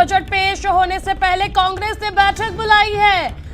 Budget पेश होने से पहले कांग्रेस ने बैठक बुलाई है।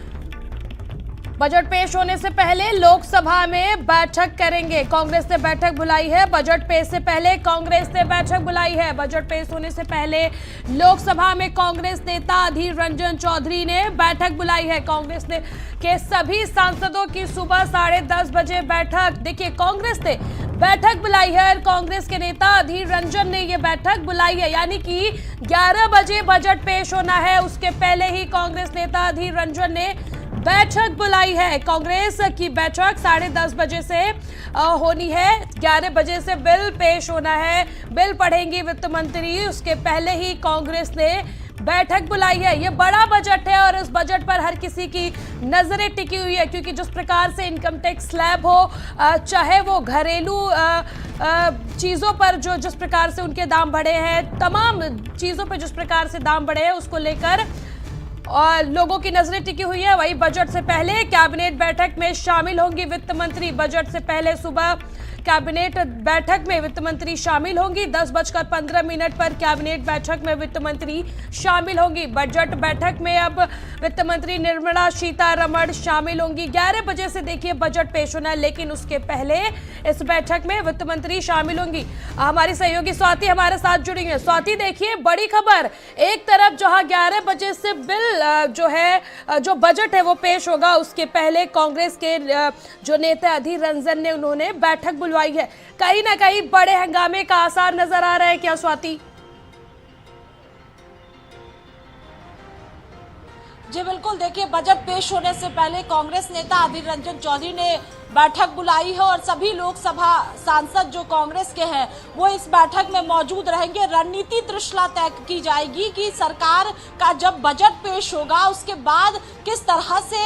बजट पेश होने से पहले लोकसभा में बैठक करेंगे। कांग्रेस ने बैठक बुलाई है। बजट पेश से पहले कांग्रेस ने बैठक बुलाई है। बजट पेश होने से पहले लोकसभा में कांग्रेस नेता अधीर रंजन चौधरी ने बैठक बुलाई है। कांग्रेस ने के सभी सांसदों की सुबह 10:30 बजे बैठक। देखिए, कांग्रेस ने बैठक बुलाई है और कांग्रेस के नेता अधीर रंजन ने यह बैठक बुलाई है, यानी कि 11 बजे बजट पेश होना है, उसके पहले ही कांग्रेस नेता अधीर रंजन ने बैठक बुलाई है। कांग्रेस की बैठक 10:30 बजे से होनी है। 11 बजे से बिल पेश होना है, बिल पढ़ेंगी वित्त मंत्री। उसके पहले ही कांग्रेस ने बैठक बुलाई है। ये बड़ा बजट है और इस बजट पर हर किसी की नजरें टिकी हुई है, क्योंकि जिस प्रकार से इनकम टैक्स स्लैब हो, चाहे वो घरेलू चीज़ों पर जो जिस प्रकार से उनके दाम बढ़े हैं, तमाम चीज़ों पर जिस प्रकार से दाम बढ़े हैं, उसको लेकर और लोगों की नजरें टिकी हुई है। वही बजट से पहले कैबिनेट बैठक में शामिल होंगी वित्त मंत्री। बजट से पहले सुबह कैबिनेट बैठक में वित्त मंत्री शामिल होंगी। 10:15 पर कैबिनेट बैठक में वित्त मंत्री शामिल होंगी। बजट बैठक में अब वित्त मंत्री निर्मला सीतारमण शामिल होंगी। 11 बजे से देखिए बजट पेश होना है, लेकिन उसके पहले इस बैठक में वित्त मंत्री शामिल होंगी। हमारी सहयोगी स्वाति हमारे साथ जुड़ी है। स्वाति, देखिए बड़ी खबर, एक तरफ जहां 11 बजे से बिल जो बजट है वो पेश होगा, उसके पहले कांग्रेस के जो नेता अधीर रंजन ने उन्होंने बैठक बुलवाई है। कहीं ना कहीं बड़े हंगामे का आसार नजर आ रहा है क्या स्वाति? जी बिल्कुल, देखिए बजट पेश होने से पहले कांग्रेस नेता अधीर रंजन चौधरी ने बैठक बुलाई है और सभी लोकसभा सांसद जो कांग्रेस के हैं वो इस बैठक में मौजूद रहेंगे। रणनीति त्रिशला तय की जाएगी कि सरकार का जब बजट पेश होगा उसके बाद किस तरह से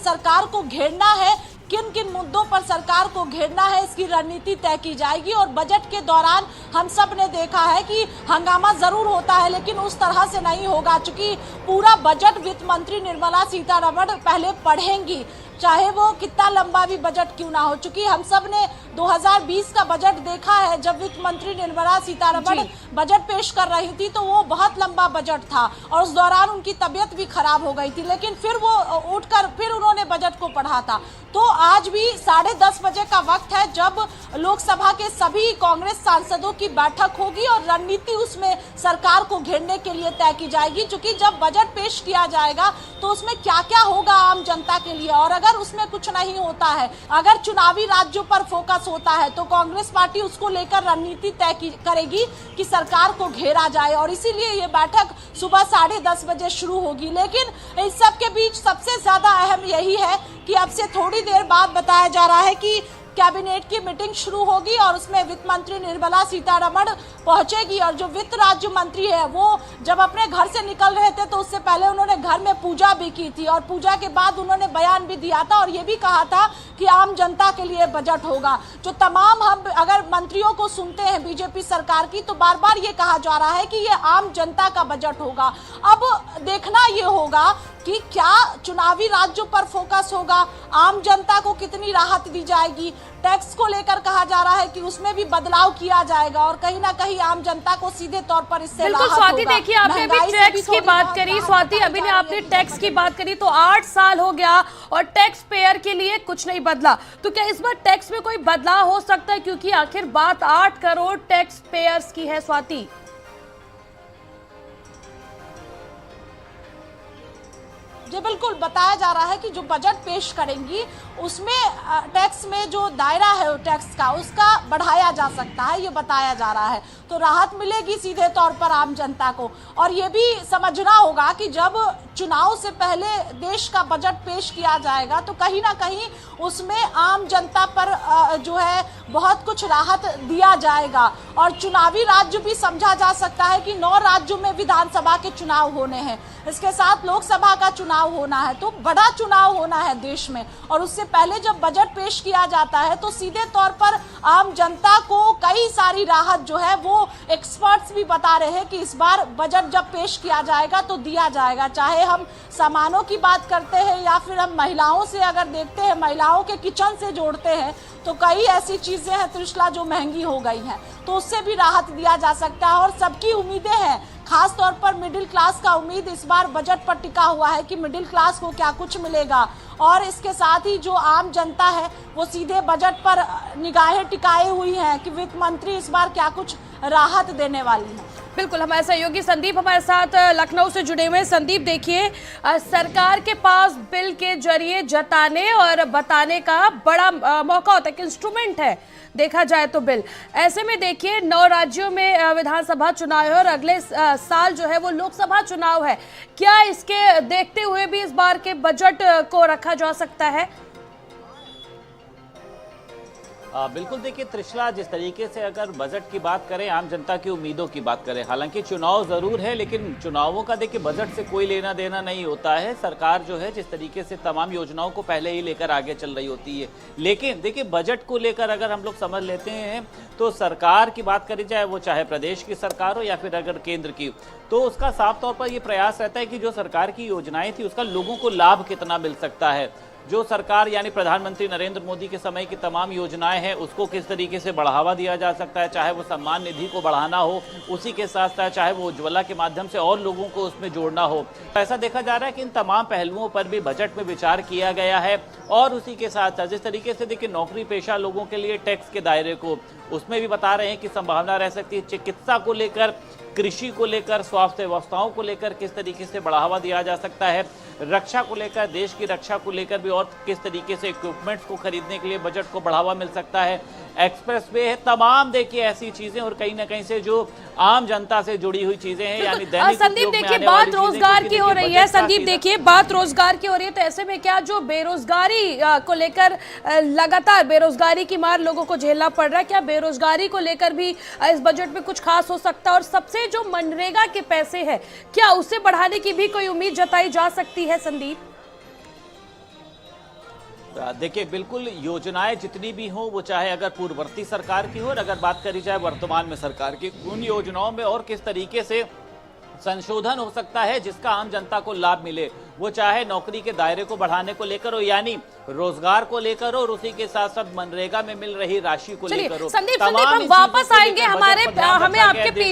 सरकार को घेरना है, किन किन मुद्दों पर सरकार को घेरना है, इसकी रणनीति तय की जाएगी। और बजट के दौरान हम सब ने देखा है कि हंगामा जरूर होता है, लेकिन उस तरह से नहीं होगा, चूंकि पूरा बजट वित्त मंत्री निर्मला सीतारमण पहले पढ़ेंगी, चाहे वो कितना लंबा भी बजट क्यों ना हो। चूंकि हम सब ने 2020 का बजट देखा है, जब वित्त मंत्री निर्मला सीतारमण बजट पेश कर रही थी तो वो बहुत लंबा बजट था और उस दौरान उनकी तबीयत भी खराब हो गई थी, लेकिन फिर वो उठकर फिर उन्होंने बजट को पढ़ा था। तो आज भी 10:30 बजे का वक्त है जब लोकसभा के सभी कांग्रेस सांसदों की बैठक होगी और रणनीति उसमें सरकार को घेरने के लिए तय की जाएगी। चूंकि जब बजट पेश किया जाएगा तो उसमें क्या क्या होगा आम जनता के लिए, और अगर उसमें कुछ नहीं होता है, अगर चुनावी राज्यों पर फोकस होता है, तो कांग्रेस पार्टी उसको लेकर रणनीति तय करेगी कि सरकार को घेरा जाए। और इसीलिए ये बैठक सुबह 10:30 बजे शुरू होगी। लेकिन इस सब के बीच सबसे ज्यादा अहम यही है कि अब से थोड़ी देर बाद बताया जा रहा है कि कैबिनेट की मीटिंग शुरू होगी और उसमें वित्त मंत्री निर्मला सीतारमण पहुंचेगी। और जो वित्त राज्य मंत्री है वो जब अपने घर से निकल रहे थे तो उससे पहले उन्होंने घर में पूजा भी की थी और पूजा के बाद उन्होंने बयान भी दिया था और ये भी कहा था कि आम जनता के लिए बजट होगा। जो तमाम हम अगर मंत्रियों को सुनते हैं बीजेपी सरकार की, तो बार बार ये कहा जा रहा है कि ये आम जनता का बजट होगा। अब देखना ये होगा कि क्या चुनावी राज्यों पर फोकस होगा, आम जनता को कितनी राहत दी जाएगी। टैक्स को लेकर कहा जा रहा है कि उसमें भी बदलाव किया जाएगा और कहीं ना कहीं आम जनता को सीधे तौर पर इससे राहत होगा। स्वाति, देखिए आपने अभी टैक्स की बात करी, स्वाति अभी ने आपने टैक्स की बात करी, तो 8 साल हो गया और टैक्स पेयर के लिए कुछ नहीं बदला, तो क्या इस बार टैक्स में कोई बदलाव हो सकता है, क्योंकि आखिर बात 8 करोड़ टैक्स पेयर्स की है स्वाति? जी बिल्कुल, बताया जा रहा है कि जो बजट पेश करेंगी उसमें टैक्स में जो दायरा है टैक्स का उसका बढ़ाया जा सकता है, ये बताया जा रहा है। तो राहत मिलेगी सीधे तौर पर आम जनता को। और ये भी समझना होगा कि जब चुनाव से पहले देश का बजट पेश किया जाएगा तो कहीं ना कहीं उसमें आम जनता पर जो है बहुत कुछ राहत दिया जाएगा। और चुनावी राज्य भी समझा जा सकता है कि 9 राज्यों में विधानसभा के चुनाव होने हैं, इसके साथ लोकसभा का चुनाव होना है, तो बड़ा चुनाव होना है देश में। और उससे पहले जब बजट पेश किया जाता है तो सीधे तौर पर आम जनता को कई सारी राहत जो है वो एक्सपर्ट्स भी बता रहे हैं कि इस बार बजट जब पेश किया जाएगा तो दिया जाएगा। चाहे हम सामानों की बात करते हैं या फिर हम महिलाओं से अगर देखते हैं, महिलाओं के किचन से जोड़ते हैं, तो कई ऐसी चीजें हैं त्रिशला जो महंगी हो गई हैं, तो उससे भी राहत दिया जा सकता है। और सबकी उम्मीदें हैं खास तौर पर मिडिल क्लास का उम्मीद इस बार बजट पर टिका हुआ है कि मिडिल क्लास को क्या कुछ मिलेगा, और इसके साथ ही जो आम जनता है वो सीधे बजट पर निगाहें टिकाए हुई हैं कि वित्त मंत्री इस बार क्या कुछ राहत देने वाली है। बिल्कुल, हमारे सहयोगी संदीप हमारे साथ लखनऊ से जुड़े हुए हैं। संदीप, देखिए, सरकार के पास बिल के जरिए जताने और बताने का बड़ा मौका होता है, कि इंस्ट्रूमेंट है देखा जाए तो बिल। ऐसे में देखिए 9 राज्यों में विधानसभा चुनाव है और अगले साल जो है वो लोकसभा चुनाव है। क्या इसके देखते हुए भी इस बार के बजट को रखा जा सकता है? बिल्कुल, देखिए त्रिशला, जिस तरीके से अगर बजट की बात करें, आम जनता की उम्मीदों की बात करें, हालांकि चुनाव जरूर है लेकिन चुनावों का देखिए बजट से कोई लेना देना नहीं होता है। सरकार जो है जिस तरीके से तमाम योजनाओं को पहले ही लेकर आगे चल रही होती है, लेकिन देखिए बजट को लेकर अगर हम लोग समझ लेते हैं तो सरकार की बात करी जाए, वो चाहे प्रदेश की सरकार हो या फिर अगर केंद्र की, तो उसका साफ तौर पर यह प्रयास रहता है कि जो सरकार की योजनाएं थी उसका लोगों को लाभ कितना मिल सकता है। जो सरकार यानी प्रधानमंत्री नरेंद्र मोदी के समय की तमाम योजनाएं हैं उसको किस तरीके से बढ़ावा दिया जा सकता है, चाहे वो सम्मान निधि को बढ़ाना हो, उसी के साथ साथ चाहे वो उज्ज्वला के माध्यम से और लोगों को उसमें जोड़ना हो। ऐसा देखा जा रहा है कि इन तमाम पहलुओं पर भी बजट में विचार किया गया है। और उसी के साथ साथ जिस तरीके से देखिए नौकरी पेशा लोगों के लिए टैक्स के दायरे को, उसमें भी बता रहे हैं कि संभावना रह सकती है। चिकित्सा को लेकर, कृषि को लेकर, स्वास्थ्य व्यवस्थाओं को लेकर किस तरीके से बढ़ावा दिया जा सकता है, रक्षा को लेकर, देश की रक्षा को लेकर भी और किस तरीके से इक्विपमेंट्स को खरीदने के लिए बजट को बढ़ावा मिल सकता है, एक्सप्रेस वे है, तमाम देखिए ऐसी चीजें और कहीं ना कहीं से जो आम जनता से जुड़ी हुई चीजें हैं, यानी दैनिक संदीप देखिए बात रोजगार की हो रही है। संदीप देखिए बात रोजगार की हो रही है, तो ऐसे में क्या जो बेरोजगारी को लेकर लगातार बेरोजगारी की मार लोगों को झेलना पड़ रहा है, क्या बेरोजगारी को लेकर भी इस बजट में कुछ खास हो सकता है? और सबसे जो मनरेगा के पैसे हैं, क्या उसे बढ़ाने की भी कोई उम्मीद जताई जा सकती है? संदीप देखिए बिल्कुल, योजनाएं जितनी भी हो वो चाहे अगर पूर्ववर्ती सरकार की हो और अगर बात करी जाए वर्तमान में सरकार की, उन योजनाओं में और किस तरीके से संशोधन हो सकता है जिसका आम जनता को लाभ मिले, वो चाहे नौकरी के दायरे को बढ़ाने को लेकर हो, यानी रोजगार को लेकर हो, और उसी के साथ साथ मनरेगा में मिल रही राशि को लेकर हो। संदीप हम वापस आएंगे, हमें आपके पीछे